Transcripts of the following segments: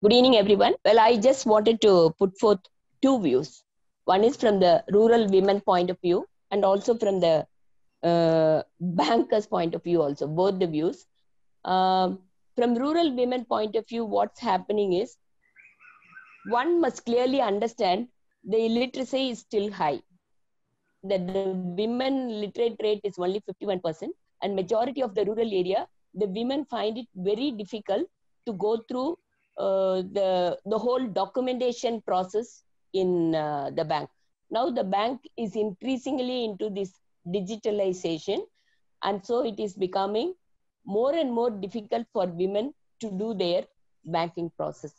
Good evening, everyone. Well, I just wanted to put forth two views. One is from the rural women point of view, and also from the bankers point of view also, both the views. From rural women point of view, what's happening is one must clearly understand the illiteracy is still high. That the women literate rate is only 51%, and majority of the rural area, the women find it very difficult to go through the whole documentation process in the bank. Now the bank is increasingly into this digitalization, and so it is becoming more and more difficult for women to do their banking process.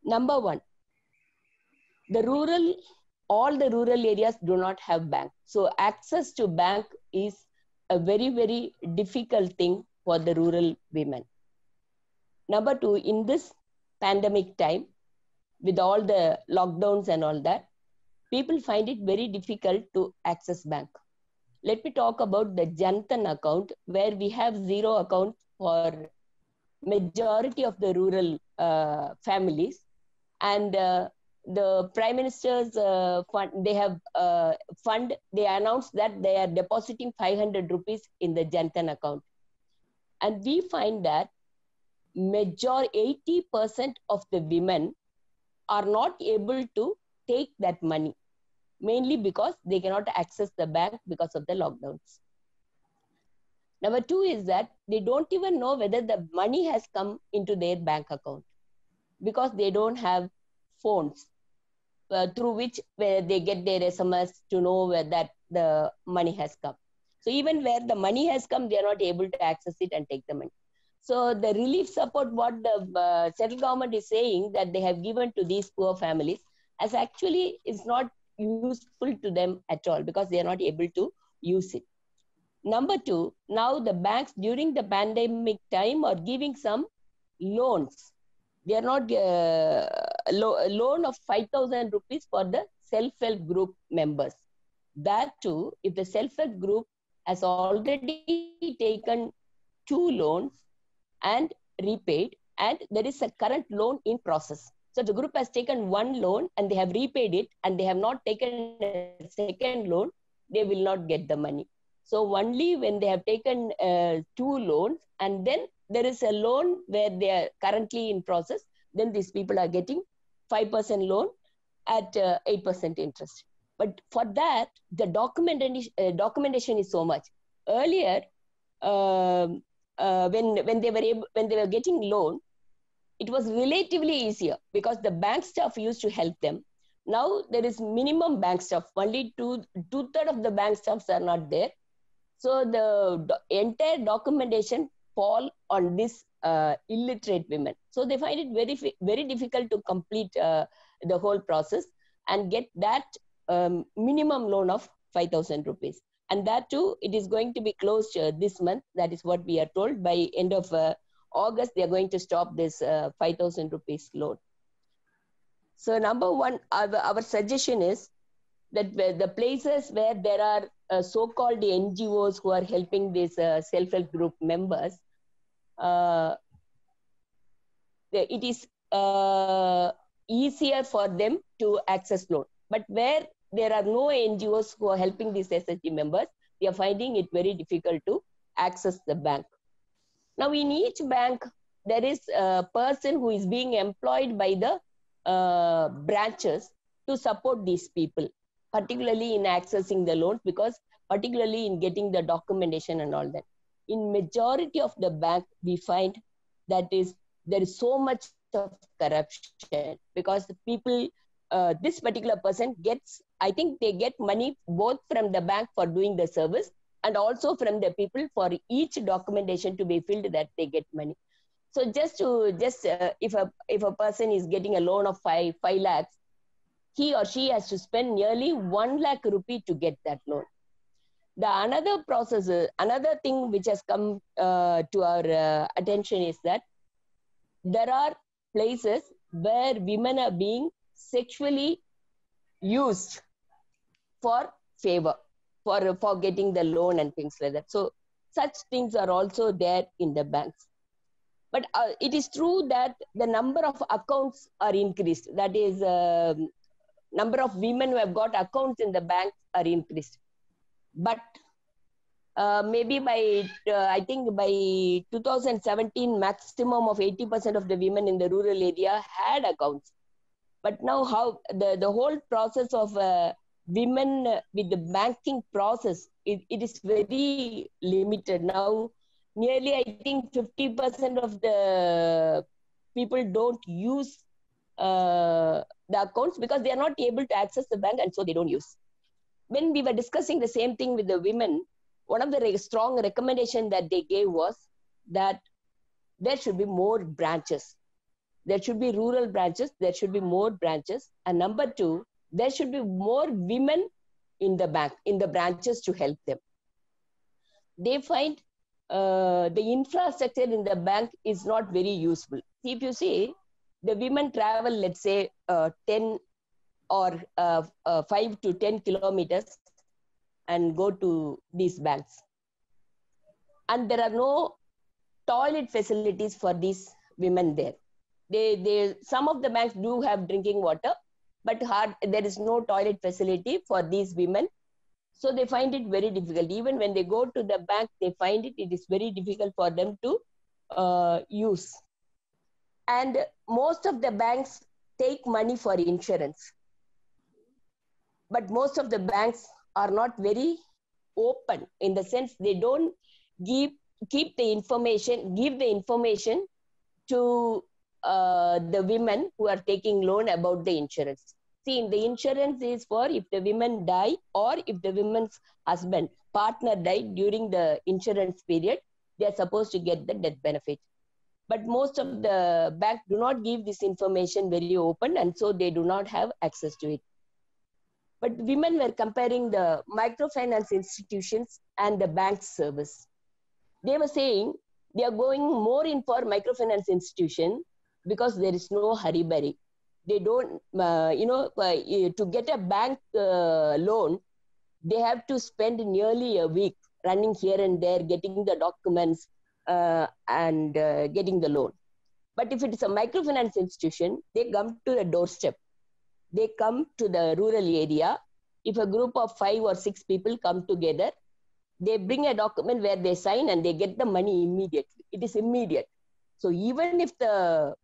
Number one, all the rural areas do not have bank. So access to bank is a very, very difficult thing for the rural women. Number two, in this pandemic time, with all the lockdowns and all that, people find it very difficult to access bank. Let me talk about the Jan Dhan account, where we have zero account for majority of the rural families. And the Prime Minister's fund, they have they announced that they are depositing 500 rupees in the Jan Dhan account. And we find that 80% of the women are not able to take that money, mainly because they cannot access the bank because of the lockdowns. Number two is that they don't even know whether the money has come into their bank account, because they don't have phones through which where they get their SMS to know where that the money has come. So even where the money has come, they are not able to access it and take the money. So the relief support, what the central government is saying that they have given to these poor families, as actually is not useful to them at all, because they are not able to use it. Number two, now the banks during the pandemic time are giving some loans. They are not a loan of 5,000 rupees for the self-help group members. That too, if the self-help group has already taken 2 loans and repaid, and there is a current loan in process. So the group has taken 1 loan and they have repaid it, and they have not taken a second loan, they will not get the money. So only when they have taken 2 loans, and then there is a loan where they are currently in process, then these people are getting 5% loan at 8% interest. But for that, the documentation is so much. Earlier, when they were getting loan, it was relatively easier because the bank staff used to help them. Now there is minimum bank staff. Only two-thirds of the bank staffs are not there. So the entire documentation fall on this illiterate women. So they find it very, very difficult to complete the whole process and get that minimum loan of 5,000 rupees. And that too, it is going to be closed this month. That is what we are told. By end of August, they are going to stop this 5,000 rupees loan. So number one, our suggestion is that the places where there are so-called NGOs who are helping these self-help group members, it is easier for them to access loan. But where there are no NGOs who are helping these SHG members, we are finding it very difficult to access the bank. Now in each bank, there is a person who is being employed by the branches to support these people, particularly in accessing the loans, because particularly in getting the documentation and all that. In majority of the bank, we find that there is so much of corruption, because the people, this particular person gets, I think they get money both from the bank for doing the service and also from the people for each documentation to be filled, that they get money. So if a person is getting a loan of 5 lakhs, he or she has to spend nearly 1 lakh rupee to get that loan. The another thing which has come to our attention is that there are places where women are being sexually used for favor, for getting the loan and things like that. So such things are also there in the banks. But it is true that the number of accounts are increased. That is, number of women who have got accounts in the bank are increased. But maybe by, I think by 2017, maximum of 80% of the women in the rural area had accounts. But now how the whole process of women with the banking process, it is very limited. Now, nearly I think 50% of the people don't use the accounts because they are not able to access the bank, and so they don't use. When we were discussing the same thing with the women, one of the strong recommendation that they gave was that there should be more branches. There should be rural branches, there should be more branches. And number two, there should be more women in the bank, in the branches to help them. They find the infrastructure in the bank is not very useful. If you see, the women travel, let's say 10 or 5 to 10 kilometers and go to these banks. And there are no toilet facilities for these women there. Some of the banks do have drinking water, but there is no toilet facility for these women. So they find it very difficult. Even when they go to the bank, they find it is very difficult for them to use. And most of the banks take money for insurance. But most of the banks are not very open, in the sense they don't give the information to the women who are taking loan about the insurance. See, the insurance is for if the women die or if the women's partner died during the insurance period, they are supposed to get the death benefit. But most of the banks do not give this information very open, and so they do not have access to it. But women were comparing the microfinance institutions and the bank service. They were saying they are going more in for microfinance institution because there is no hurry-burry. They don't, to get a bank loan, they have to spend nearly a week running here and there, getting the documents and getting the loan. But if it is a microfinance institution, they come to the doorstep. They come to the rural area. If a group of 5 or 6 people come together, they bring a document where they sign and they get the money immediately. It is immediate. So even if the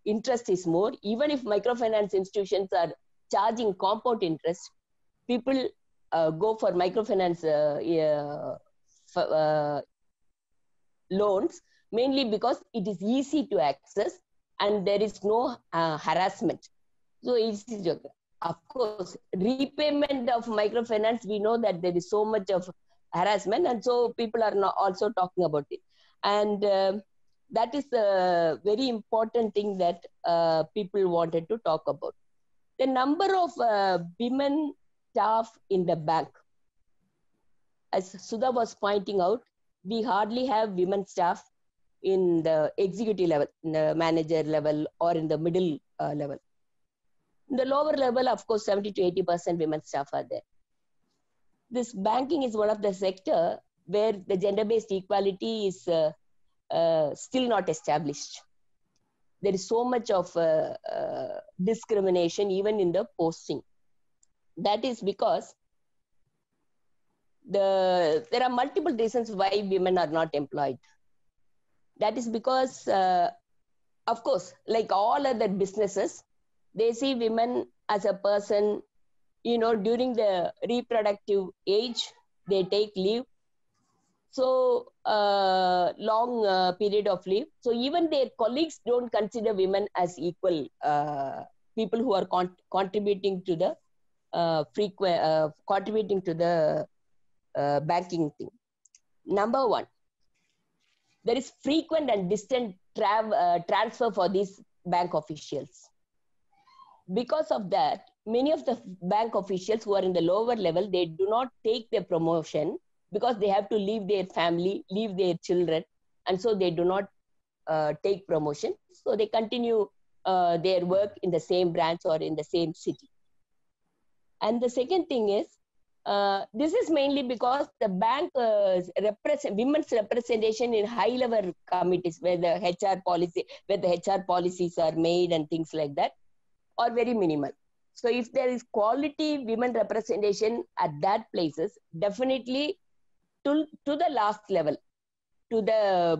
interest is more, even if microfinance institutions are charging compound interest, people go for microfinance loans, mainly because it is easy to access and there is no harassment. So it's, of course, repayment of microfinance, we know that there is so much of harassment, and so people are not also talking about it. And that is a very important thing that people wanted to talk about. The number of women staff in the bank. As Sudha was pointing out, we hardly have women staff in the executive level, in the manager level, or in the middle level. In the lower level, of course, 70 to 80% women staff are there. This banking is one of the sector where the gender-based equality is still not established. There is so much of discrimination even in the posting. That is because there are multiple reasons why women are not employed. That is because, of course, like all other businesses, they see women as a person, during the reproductive age, they take leave. So long period of leave. So even their colleagues don't consider women as equal people who are contributing to the banking thing. Number one, there is frequent and distant transfer for these bank officials. Because of that, many of the bank officials who are in the lower level, they do not take their promotion because they have to leave their family, leave their children, and so they do not take promotion. So they continue their work in the same branch or in the same city. And the second thing is, This is mainly because the bank women's representation in high level committees where the HR policies are made and things like that are very minimal. So if there is quality women representation at that places, definitely to the last level, to the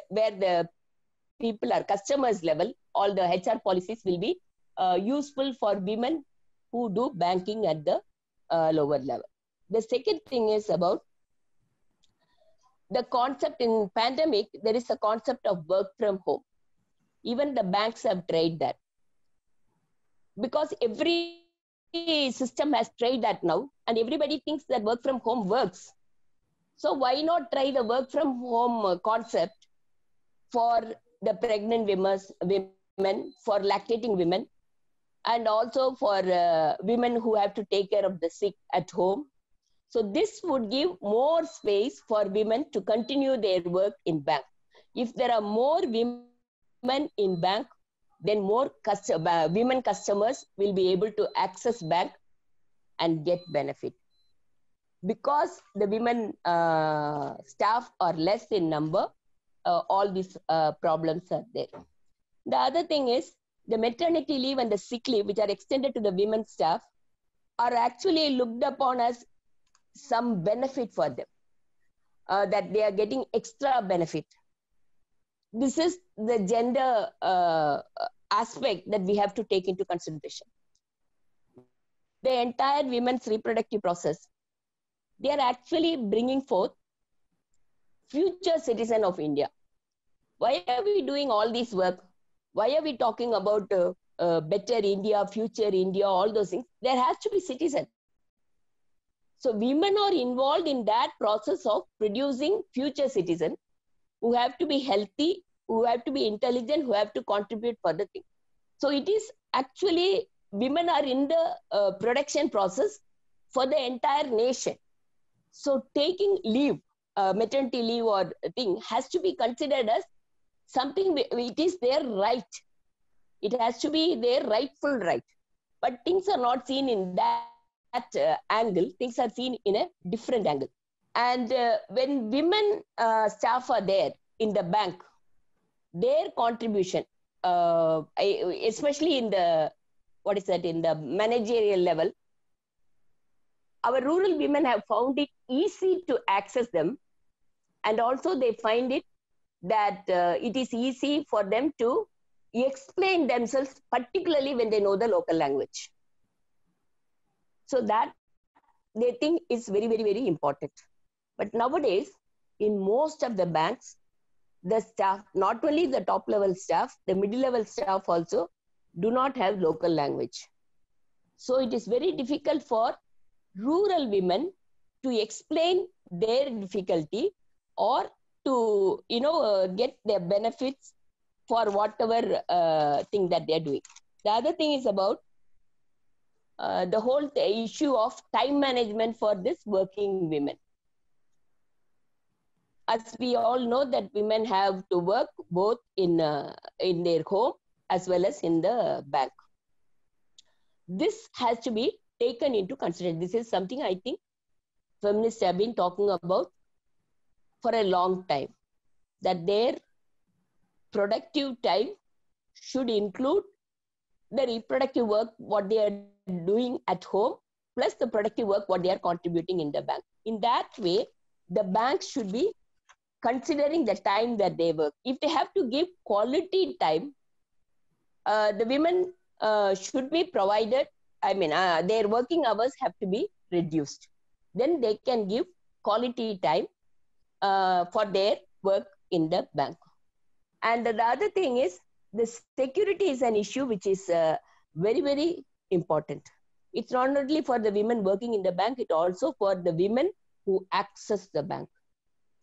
where the people are customers level, all the HR policies will be useful for women who do banking at the lower level. The second thing is about the concept in pandemic. There is a concept of work from home. Even the banks have tried that, because every system has tried that now, and everybody thinks that work from home works. So why not try the work from home concept for the pregnant women, for lactating women, and also for women who have to take care of the sick at home. So this would give more space for women to continue their work in bank. If there are more women in bank, then more women customers will be able to access bank and get benefit. Because the women staff are less in number, all these problems are there. The other thing is the maternity leave and the sick leave, which are extended to the women staff, are actually looked upon as some benefit for them, that they are getting extra benefit. This is the gender aspect that we have to take into consideration. The entire women's reproductive process, they are actually bringing forth future citizen of India. Why are we doing all this work? Why are we talking about better India, future India, all those things? There has to be citizens. So women are involved in that process of producing future citizens who have to be healthy, who have to be intelligent, who have to contribute for the thing. So it is actually, women are in the production process for the entire nation. So taking leave, maternity leave or thing has to be considered as something, it is their right. It has to be their rightful right. But things are not seen in that angle. Things are seen in a different angle. And when women staff are there in the bank, their contribution, especially in the, in the managerial level, our rural women have found it easy to access them. And also they find it that it is easy for them to explain themselves, particularly when they know the local language. So that they think is very, very, very important. But nowadays, in most of the banks, the staff, not only the top level staff, the middle level staff also do not have local language. So it is very difficult for rural women to explain their difficulty or to get their benefits for whatever thing that they are doing. The other thing is about the whole issue of time management for this working women. As we all know that women have to work both in their home as well as in the bank. This has to be taken into consideration. This is something I think feminists have been talking about for a long time, that their productive time should include the reproductive work, what they are doing at home, plus the productive work, what they are contributing in the bank. In that way, the banks should be considering the time that they work. If they have to give quality time, the women should be provided, their working hours have to be reduced. Then they can give quality time for their work in the bank. And the other thing is, the security is an issue which is very, very important. It's not only for the women working in the bank, it also for the women who access the bank.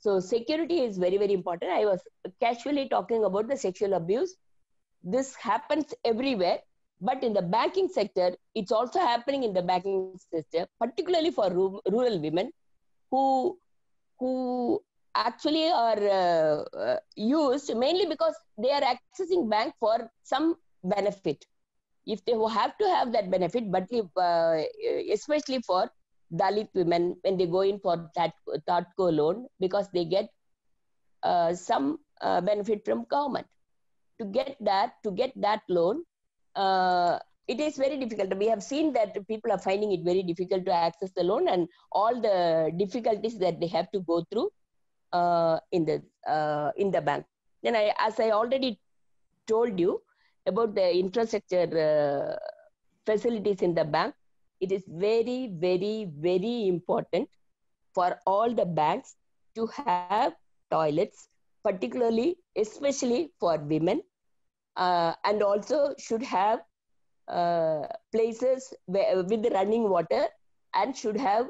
So security is very, very important. I was casually talking about the sexual abuse. This happens everywhere, but in the banking sector, it's also happening in the banking sector, particularly for rural women who actually are used mainly because they are accessing bank for some benefit. If they have to have that benefit, but if, especially for Dalit women when they go in for that TATCO loan, because they get some benefit from government. To get that loan, it is very difficult. We have seen that people are finding it very difficult to access the loan, and all the difficulties that they have to go through in the bank. Then as I already told you about the infrastructure facilities in the bank, it is very, very, very important for all the banks to have toilets, particularly, especially for women, and also should have places with running water, and should have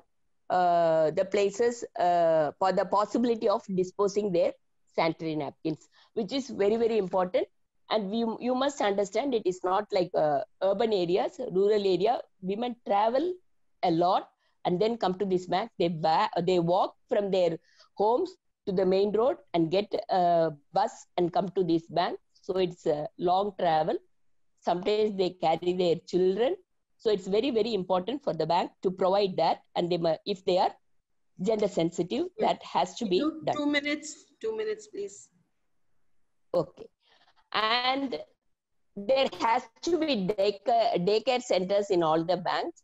the places for the possibility of disposing their sanitary napkins, which is very, very important. And you must understand, it is not like urban areas, rural area. Women travel a lot and then come to this bank. They walk from their homes to the main road and get a bus and come to this bank. So it's a long travel. Sometimes they carry their children. So it's very, very important for the bank to provide that. And if they are gender sensitive, that has to be done. 2 minutes, 2 minutes, please. Okay. And there has to be daycare centers in all the banks.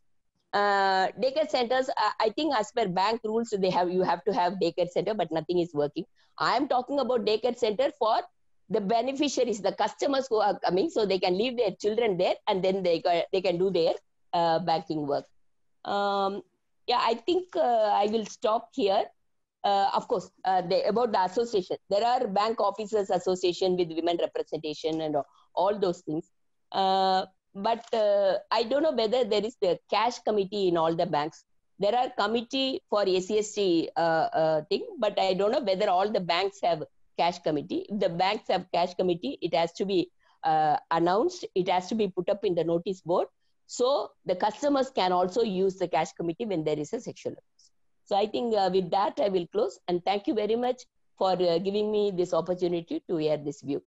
Daycare centers, I think as per bank rules, you have to have daycare center, but nothing is working. I am talking about daycare center for the beneficiaries, the customers who are coming, so they can leave their children there, and then they can do their banking work. Yeah, I think I will stop here. Of course, about the association, there are bank officers association with women representation and all those things. But I don't know whether there is the cash committee in all the banks. There are committee for ACST thing, but I don't know whether all the banks have cash committee. If the banks have cash committee, it has to be announced. It has to be put up in the notice board. So the customers can also use the cash committee when there is a sexual abuse. So I think with that, I will close. And thank you very much for giving me this opportunity to air this view.